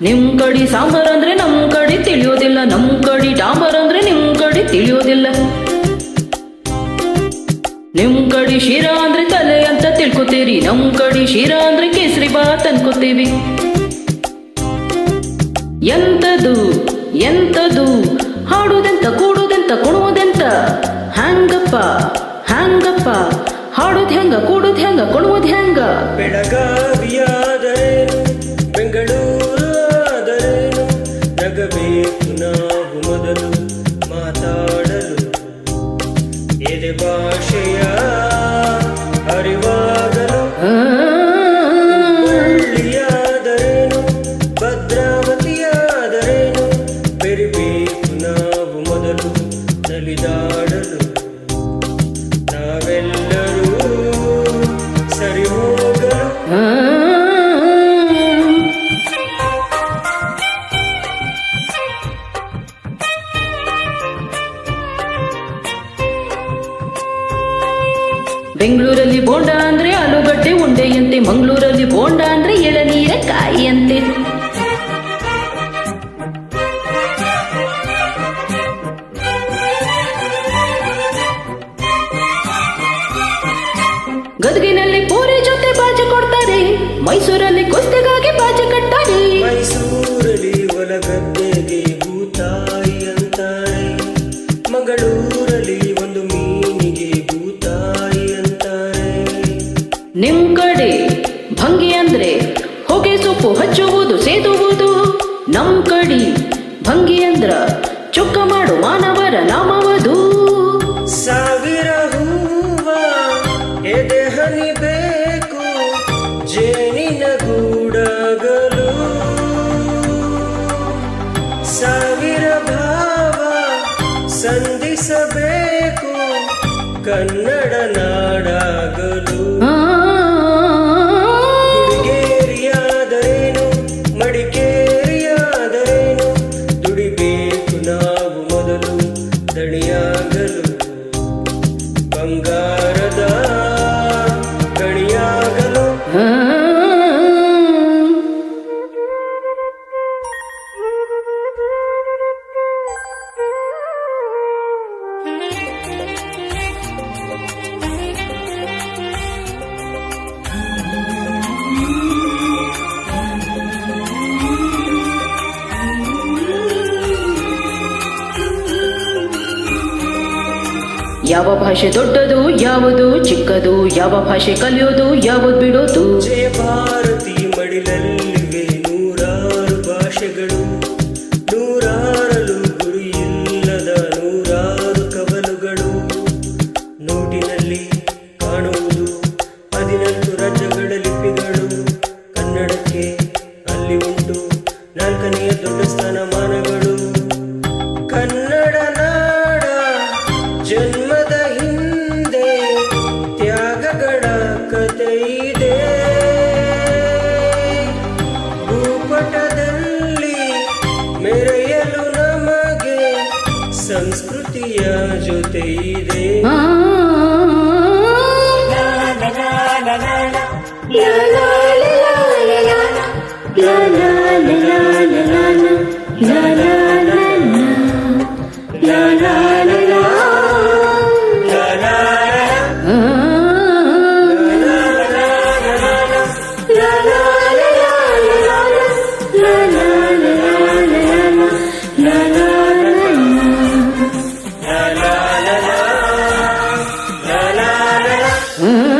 ನಿಮ್ ಕಡಿ ಸಾಂಬಾರ್ ಅಂದ್ರೆ ನಮ್ ಕಡಿ ತಿಳಿಯೋದಿಲ್ಲ, ನಮ್ ಕಡಿ ಡಾಂಬರ್ ಅಂದ್ರೆ ನಿಮ್ ಕಡಿ ತಿಳಿಯೋದಿಲ್ಲ. ನಿಮ್ ಕಡಿ ಶಿರಾ ಅಂದ್ರೆ ತಲೆ ಅಂತ ತಿಳ್ಕೊತೀರಿ, ನಮ್ ಕಡಿ ಶಿರಾ ಅಂದ್ರೆ ಕೇಸರಿ ಬಾತ್ ಅನ್ಕೋತೀವಿ. ಎಂತದು ಎಂತದು ಹಾಡುದೆಂತ ಕೂಡುದೆಂತ ಕುಣುವುದೆಂತ, ಹ್ಯಾಂಗಪ್ಪ ಹ್ಯಾಂಗಪ್ಪ ಹಾಡುದ್ ಹೆಂಗ ಕೂಡುದ್ ಹೆಂಗ ಕುಣುವುದ್ ಹೆಂಗ. ಬೆಳಗಾವಿಯಾದರೇನು ಬೆಂಗಳೂರು ಆದರೇನು, ನಗಬೇಕು ನಾವು ಮೊದಲು ಮಾತಾಡಲು. ಎದೆ ಭಾಷೆಯ ಅರಿವಾಗಲು. ಹುಬ್ಬಳ್ಳಿಯಾದರೇನು ಭದ್ರಾವತಿಯಾದರೇನು, ಬೆರಿಬೇಕು ನಾವು ಮೊದಲು ನಲಿದಾಡಲು. ನಾವೆಲ್ಲರೂ ಸರಿ ಹೋಗಲು. ಬೆಂಗಳೂರಲ್ಲಿ ಬೋಂಡ ಅಂದ್ರೆ ಆಲೂಗಡ್ಡೆ ಉಂಡೆಯಂತೆ, ಮಂಗಳೂರಲ್ಲಿ ಬೋಂಡ ಅಂದ್ರೆ ಎಳನೀರ ಕಾಯಿಯಂತೆ. ಗದಗಿನಲ್ಲಿ ಪೂರಿ ಜೊತೆ ಬಾಜಿ ಕೊಡ್ತಾರೆ, ಮೈಸೂರಲ್ಲಿ ಕುಸ್ತಿಗಾಗಿ ಬಾಜಿ ಕಟ್ತಾರೆ. ಮೈಸೂರಲ್ಲಿ ಹೊಲಗದ್ದೆಗೆ ಭೂತಾಯಿ ಅಂತಾರೆ, ಮಂಗಳೂರಲ್ಲಿ ಒಂದು ಮೀನಿಗೆ ಭೂತಾಯಿ ಅಂತಾರೆ. ನಿಮ್ ಕಡೆ ಭಂಗಿ ಅಂದ್ರೆ ಹೊಗೆ ಸೊಪ್ಪು ಹಚ್ಚುವುದು ಸೇದುವುದು, ನಮ್ ಕಡಿ ಭಂಗಿ ಅಂದ್ರ ಚೊಕ್ಕ ಮಾಡು ಮಾನವರ ನಾಮವದು. ಸಾವಿರ ಹೂವ ಎದೆ ಹನಿಬೇಕು ಜೇನಿನ ಗೂಡಾಗಲು, ಸಾವಿರ ಭಾವ ಸಂಧಿಸಬೇಕು ಕನ್ನಡ ನಾಡಾಗಲು. ಹುಡುಗೇರಿಯಾದರೇನು ಮಡಿಕೇರಿಯಾದರೇನು, ದುಡಿಬೇಕು ನಾವು ಮೊದಲು ದಣಿಯಾಗಲು. ಬಂಗಾರದ ಗಣಿಯಾಗಲು. ಯಾವ ಭಾಷೆ ದೊಡ್ಡದು ಯಾವುದು ಚಿಕ್ಕದು, ಯಾವ ಭಾಷೆ ಕಲಿಯೋದು ಯಾವುದು ಬಿಡೋದು. ಜಯ ಭಾರತಿ ಮಡಿಲಲ್ಲಿವೆ ನೂರಾರು ಭಾಷೆಗಳು, ನೂರಾರಲು ಗುರಿ ಇಲ್ಲದ ನೂರಾರು ಕವಲುಗಳು. ನೋಟಿನಲ್ಲಿ ಕಾಣುವುದು 14 ರಾಜ್ಯಗಳ ಲಿಪಿಗಳು, ಕನ್ನಡಕ್ಕೆ ಅಲ್ಲಿ ಉಂಟು 4ನೇ ದೊಡ್ಡ ಸ್ಥಾನಮಾನಗಳು. ಕನ್ನಡ ನಾಡ ಜನ್ಮದ ಹಿಂದೆ ತ್ಯಾಗಗಳ ಕಥೆ ಇದೆ, ಭೂಪಟದಲ್ಲಿ ಮೆರೆಯಲು ನಮಗೆ ಸಂಸ್ಕೃತಿಯ ಜೊತೆ ಇದೆ. Mm-hmm.